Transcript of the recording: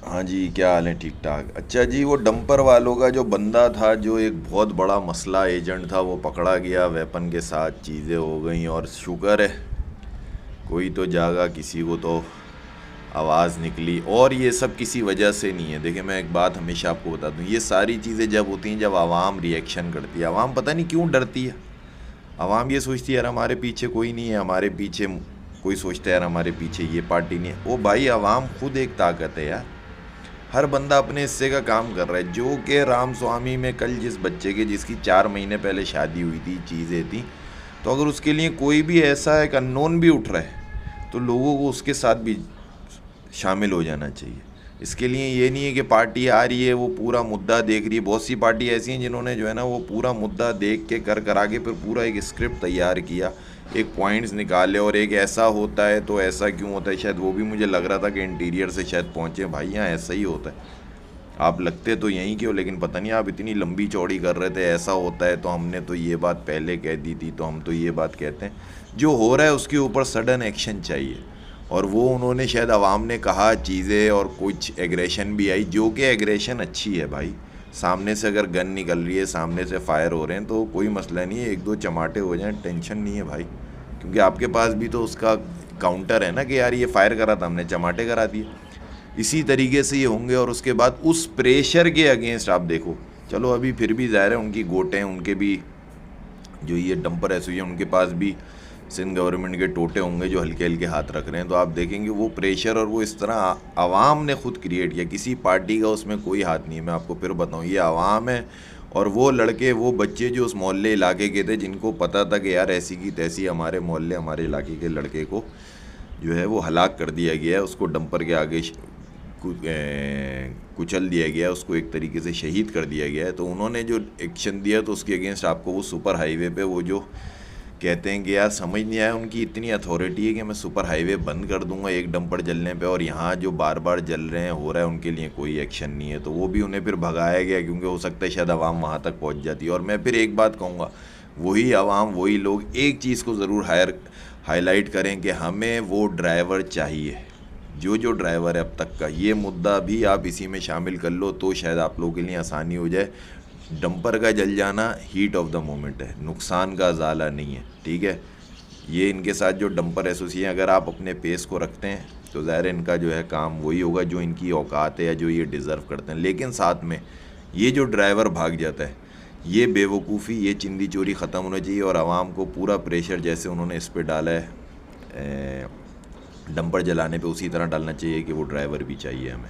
हाँ जी, क्या हाल है? ठीक ठाक। अच्छा जी, वो डंपर वालों का जो बंदा था, जो एक बहुत बड़ा मसला एजेंट था, वो पकड़ा गया वेपन के साथ। चीज़ें हो गई और शुक्र है कोई तो जागा, किसी को तो आवाज़ निकली। और ये सब किसी वजह से नहीं है। देखिए, मैं एक बात हमेशा आपको बता दूं, ये सारी चीज़ें जब होती हैं जब आवाम रिएक्शन करती है। आवाम पता नहीं क्यों डरती है। आवाम ये सोचती है यार हमारे पीछे कोई नहीं है, हमारे पीछे कोई सोचता है यार हमारे पीछे ये पार्टी नहीं है। ओ भाई, आवाम खुद एक ताकत है यार। हर बंदा अपने हिस्से का काम कर रहा है। जो कि राम स्वामी में कल जिस बच्चे के जिसकी 4 महीने पहले शादी हुई थी, चीज़ें थी, तो अगर उसके लिए कोई भी ऐसा एक अननोन भी उठ रहा है तो लोगों को उसके साथ भी शामिल हो जाना चाहिए। इसके लिए ये नहीं है कि पार्टी आ रही है वो पूरा मुद्दा देख रही है। बहुत सी पार्टी ऐसी हैं जिन्होंने जो है ना वो पूरा मुद्दा देख के कर करा के फिर पूरा एक स्क्रिप्ट तैयार किया, एक पॉइंट्स निकाले, और एक ऐसा होता है तो ऐसा क्यों होता है। शायद वो भी मुझे लग रहा था कि इंटीरियर से शायद पहुँचे, भाई यहाँ ऐसा ही होता है। आप लगते तो यहीं के हो, लेकिन पता नहीं आप इतनी लंबी चौड़ी कर रहे थे। ऐसा होता है तो हमने तो ये बात पहले कह दी थी, तो हम तो ये बात कहते हैं। जो हो रहा है उसके ऊपर सडन एक्शन चाहिए। और वो उन्होंने शायद आवाम ने कहा चीज़ें और कुछ एग्रेशन भी आई, जो कि एग्रेशन अच्छी है भाई। सामने से अगर गन निकल रही है, सामने से फायर हो रहे हैं तो कोई मसला नहीं है, एक दो चमाटे हो जाएं, टेंशन नहीं है भाई। क्योंकि आपके पास भी तो उसका काउंटर है ना कि यार ये फायर करा था, हमने चमाटे करा दिए। इसी तरीके से ये होंगे। और उसके बाद उस प्रेशर के अगेंस्ट आप देखो, चलो अभी फिर भी ज़ाहिर है उनकी गोटे हैं, उनके भी जो ये डंपर एसोसिएशन, उनके पास भी सिंध गवर्नमेंट के टोटे होंगे जो हल्के हल्के हाथ रख रहे हैं। तो आप देखेंगे वो प्रेशर और वो इस तरह आवाम ने खुद क्रिएट किया, किसी पार्टी का उसमें कोई हाथ नहीं है। मैं आपको फिर बताऊं, ये आवाम है। और वो लड़के, वो बच्चे जो उस मोहल्ले इलाके के थे, जिनको पता था कि यार ऐसी की तैसी हमारे मोहल्ले हमारे इलाके के लड़के को जो है वो हलाक कर दिया गया है, उसको डंपर के आगे कुचल दिया गया है, उसको एक तरीके से शहीद कर दिया गया है। तो उन्होंने जो एक्शन दिया तो उसके अगेंस्ट आपको वो सुपर हाईवे पे वो जो कहते हैं कि यार समझ नहीं आया, उनकी इतनी अथॉरिटी है कि मैं सुपर हाईवे बंद कर दूंगा एक डंपर जलने पे, और यहाँ जो बार बार जल रहे हैं हो रहा है उनके लिए कोई एक्शन नहीं है। तो वो भी उन्हें फिर भगाया गया, क्योंकि हो सकता है शायद आवाम वहाँ तक पहुँच जाती है। और मैं फिर एक बात कहूँगा, वही आवाम वही लोग एक चीज़ को ज़रूर हाईलाइट करें कि हमें वो ड्राइवर चाहिए, जो जो ड्राइवर है अब तक का। ये मुद्दा भी आप इसी में शामिल कर लो तो शायद आप लोगों के लिए आसानी हो जाए। डंपर का जल जाना हीट ऑफ द मोमेंट है, नुकसान का ज़ाला नहीं है, ठीक है। ये इनके साथ जो डंपर एसोसिएशन, अगर आप अपने पेस को रखते हैं तो ज़ाहिर है इनका जो है काम वही होगा जो इनकी औकात है या जो ये डिज़र्व करते हैं। लेकिन साथ में ये जो ड्राइवर भाग जाता है, ये बेवकूफ़ी, ये चिंदी चोरी ख़त्म होना चाहिए। और आवाम को पूरा प्रेशर जैसे उन्होंने इस पर डाला है डंपर जलाने पे, उसी तरह डालना चाहिए कि वो ड्राइवर भी चाहिए हमें।